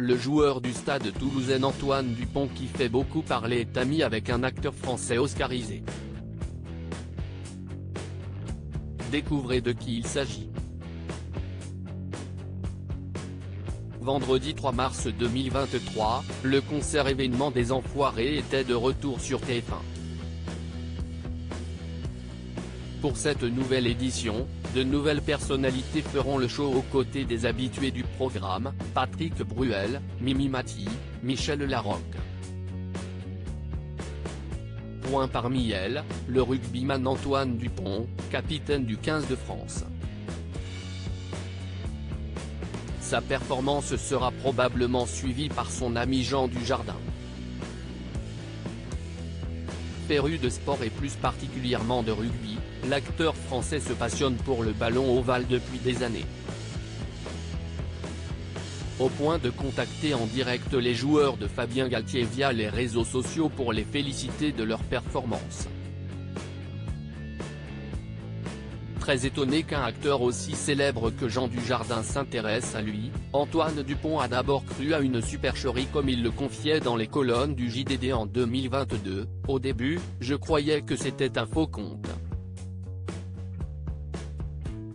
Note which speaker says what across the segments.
Speaker 1: Le joueur du Stade toulousain Antoine Dupont qui fait beaucoup parler est ami avec un acteur français oscarisé. Découvrez de qui il s'agit. Vendredi 3 mars 2023, le concert événement des Enfoirés était de retour sur TF1. Pour cette nouvelle édition, de nouvelles personnalités feront le show aux côtés des habitués du programme, Patrick Bruel, Mimi Mati, Michel Larocque. Parmi elles, le rugbyman Antoine Dupont, capitaine du 15 de France. Sa performance sera probablement suivie par son ami Jean Dujardin. Féru de sport et plus particulièrement de rugby, l'acteur français se passionne pour le ballon ovale depuis des années. Au point de contacter en direct les joueurs de Fabien Galtier via les réseaux sociaux pour les féliciter de leur performance. Très étonné qu'un acteur aussi célèbre que Jean Dujardin s'intéresse à lui, Antoine Dupont a d'abord cru à une supercherie comme il le confiait dans les colonnes du JDD en 2022, « Au début, je croyais que c'était un faux compte.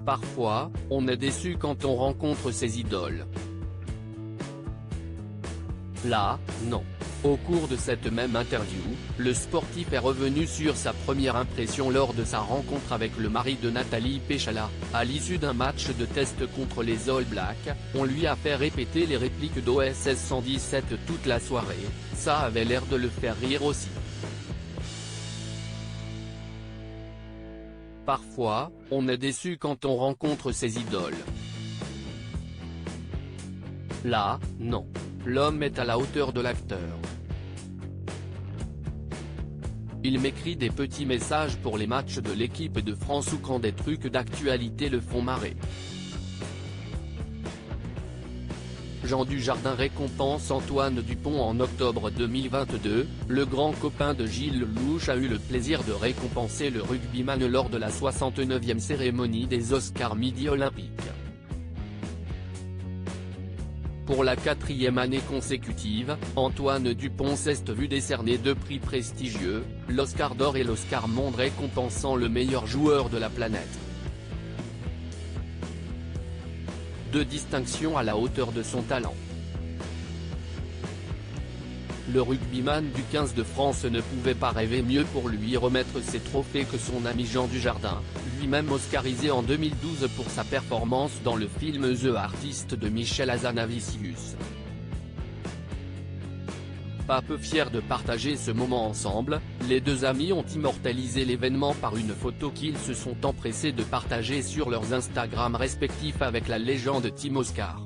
Speaker 1: Parfois, on est déçu quand on rencontre ses idoles. Là, non. » Au cours de cette même interview, le sportif est revenu sur sa première impression lors de sa rencontre avec le mari de Nathalie Péchala. À l'issue d'un match de test contre les All Blacks, on lui a fait répéter les répliques d'OSS 117 toute la soirée, ça avait l'air de le faire rire aussi. Parfois, on est déçu quand on rencontre ses idoles. Là, non. L'homme est à la hauteur de l'acteur. Il m'écrit des petits messages pour les matchs de l'équipe de France ou quand des trucs d'actualité le font marrer. Jean Dujardin récompense Antoine Dupont en octobre 2022, le grand copain de Gilles Lelouch a eu le plaisir de récompenser le rugbyman lors de la 69e cérémonie des Oscars Midi Olympiques. Pour la 4e année consécutive, Antoine Dupont s'est vu décerner 2 prix prestigieux, l'Oscar d'or et l'Oscar Monde récompensant le meilleur joueur de la planète. 2 distinctions à la hauteur de son talent. Le rugbyman du 15 de France ne pouvait pas rêver mieux pour lui remettre ses trophées que son ami Jean Dujardin, lui-même oscarisé en 2012 pour sa performance dans le film The Artist de Michel Hazanavicius. Pas peu fiers de partager ce moment ensemble, les deux amis ont immortalisé l'événement par une photo qu'ils se sont empressés de partager sur leurs Instagram respectifs avec la légende Team Oscar.